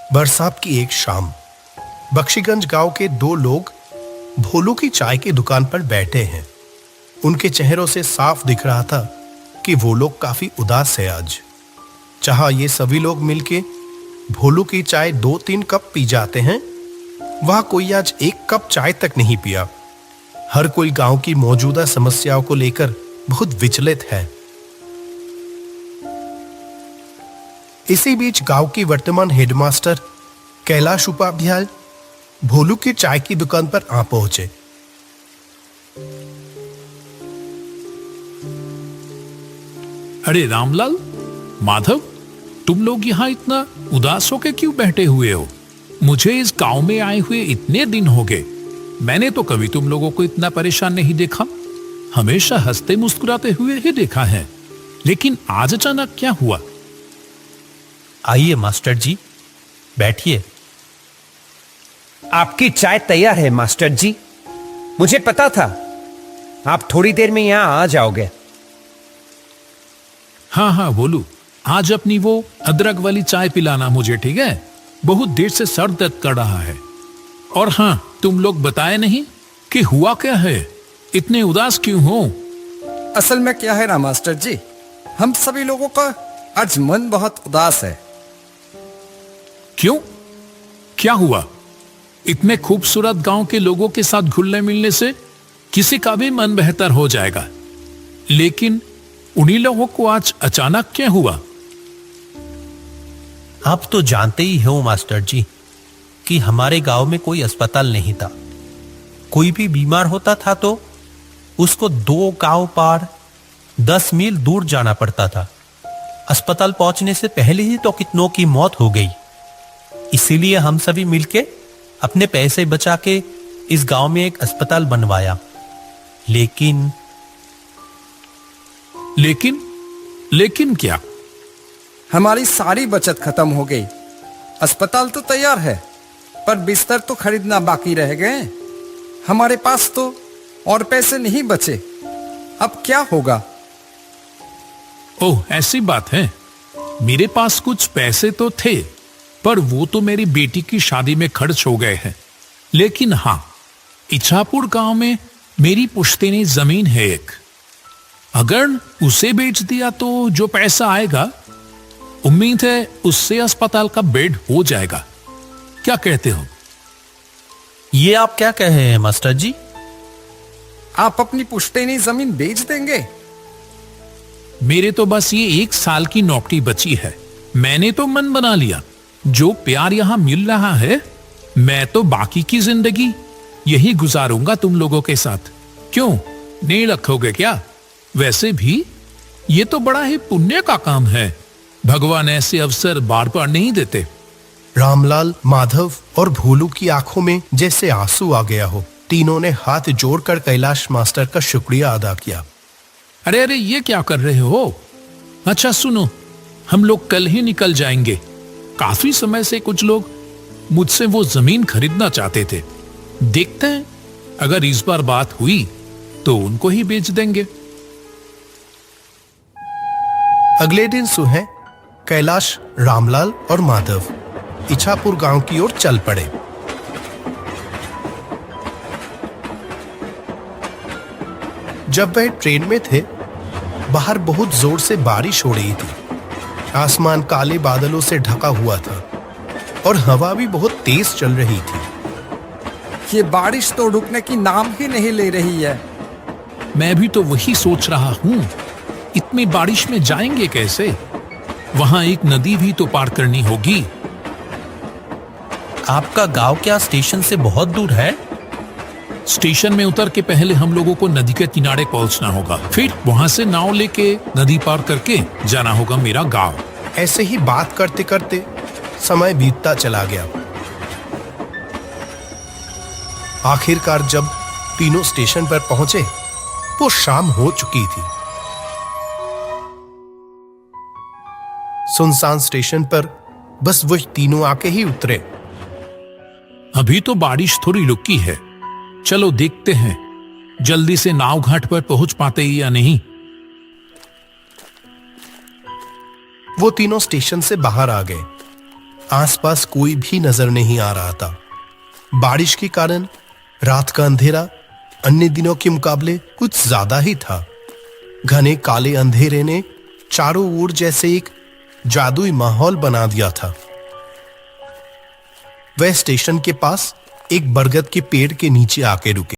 बरसात की एक शाम बख्शीगंज गांव के दो लोग भोलू की चाय की दुकान पर बैठे हैं। उनके चेहरों से साफ दिख रहा था कि वो लोग काफी उदास है आज। चाहे ये सभी लोग मिलके भोलू की चाय 2-3 कप पी जाते हैं, वह कोई आज 1 कप चाय तक नहीं पिया। हर कोई गांव की मौजूदा समस्याओं को लेकर बहुत विचलित है। इसी बीच गांव की वर्तमान हेडमास्टर कैलाश उपाध्याय भोलू की चाय की दुकान पर आ पहुंचे। अरे रामलाल, माधव, तुम लोग यहाँ इतना उदास होके क्यों बैठे हुए हो? मुझे इस गांव में आए हुए इतने दिन हो गए, मैंने तो कभी तुम लोगों को इतना परेशान नहीं देखा। हमेशा हंसते मुस्कुराते हुए ही देखा है, लेकिन आज अचानक क्या हुआ? आइए मास्टर जी, बैठिए। आपकी चाय तैयार है मास्टर जी। मुझे पता था आप थोड़ी देर में यहां आ जाओगे। हाँ हाँ बोलू, आज अपनी वो अदरक वाली चाय पिलाना मुझे, ठीक है? बहुत देर से सर दर्द कर रहा है। और हाँ, तुम लोग बताए नहीं कि हुआ क्या है, इतने उदास क्यों हो? असल में क्या है ना मास्टर जी, हम सभी लोगों का आज मन बहुत उदास है। क्यों? क्या हुआ? इतने खूबसूरत गांव के लोगों के साथ घुलने मिलने से किसी का भी मन बेहतर हो जाएगा, लेकिन उन्हीं लोगों को आज अचानक क्या हुआ? आप तो जानते ही हो मास्टर जी कि हमारे गांव में कोई अस्पताल नहीं था। कोई भी बीमार होता था तो उसको 2 गांव पार 10 मील दूर जाना पड़ता था। अस्पताल पहुंचने से पहले ही तो कितनों की मौत हो गई। इसीलिए हम सभी मिलके अपने पैसे बचा के इस गांव में एक अस्पताल बनवाया। लेकिन क्या? हमारी सारी बचत खत्म हो गई। अस्पताल तो तैयार है, पर बिस्तर तो खरीदना बाकी रह गए। हमारे पास तो और पैसे नहीं बचे। अब क्या होगा? ओह, ऐसी बात है। मेरे पास कुछ पैसे तो थे, पर वो तो मेरी बेटी की शादी में खर्च हो गए हैं। लेकिन हाँ, इच्छापुर गांव में मेरी पुश्तैनी जमीन है एक। अगर उसे बेच दिया तो जो पैसा आएगा, उम्मीद है उससे अस्पताल का बेड हो जाएगा। क्या कहते हो? ये आप क्या कह रहे हैं मास्टर जी? आप अपनी पुश्तैनी जमीन बेच देंगे? मेरे तो बस ये 1 साल की नौकरी बची है। मैंने तो मन बना लिया, जो प्यार यहां मिल रहा है, मैं तो बाकी की जिंदगी यही गुजारूंगा तुम लोगों के साथ। क्यों, नहीं रखोगे क्या? वैसे भी ये तो बड़ा ही पुण्य का काम है। भगवान ऐसे अवसर बार बार नहीं देते। रामलाल, माधव और भोलू की आंखों में जैसे आंसू आ गया हो। तीनों ने हाथ जोड़कर कैलाश मास्टर का शुक्रिया अदा किया। अरे अरे, ये क्या कर रहे हो? अच्छा सुनो, हम लोग कल ही निकल जाएंगे। काफी समय से कुछ लोग मुझसे वो जमीन खरीदना चाहते थे। देखते हैं, अगर इस बार बात हुई तो उनको ही बेच देंगे। अगले दिन सुबह कैलाश, रामलाल और माधव इच्छापुर गांव की ओर चल पड़े। जब वह ट्रेन में थे, बाहर बहुत जोर से बारिश हो रही थी। आसमान काले बादलों से ढका हुआ था और हवा भी बहुत तेज चल रही थी। ये बारिश तो रुकने की नाम ही नहीं ले रही है। मैं भी तो वही सोच रहा हूं, इतनी बारिश में जाएंगे कैसे? वहां एक नदी भी तो पार करनी होगी। आपका गांव क्या स्टेशन से बहुत दूर है? स्टेशन में उतर के पहले हम लोगों को नदी के किनारे पहुंचना होगा, फिर वहां से नाव लेके नदी पार करके जाना होगा मेरा गांव। ऐसे ही बात करते करते समय बीतता चला गया। आखिरकार जब तीनों स्टेशन पर पहुंचे, वो शाम हो चुकी थी। सुनसान स्टेशन पर बस वो तीनों आके ही उतरे। अभी तो बारिश थोड़ी रुकी है, चलो देखते हैं जल्दी से नाव घाट पर पहुंच पाते ही या नहीं। वो तीनों स्टेशन से बाहर आ गए। आसपास कोई भी नजर नहीं आ रहा था। बारिश के कारण रात का अंधेरा अन्य दिनों के मुकाबले कुछ ज्यादा ही था। घने काले अंधेरे ने चारों ओर जैसे एक जादुई माहौल बना दिया था। वह स्टेशन के पास एक बरगद के पेड़ के नीचे आके रुके।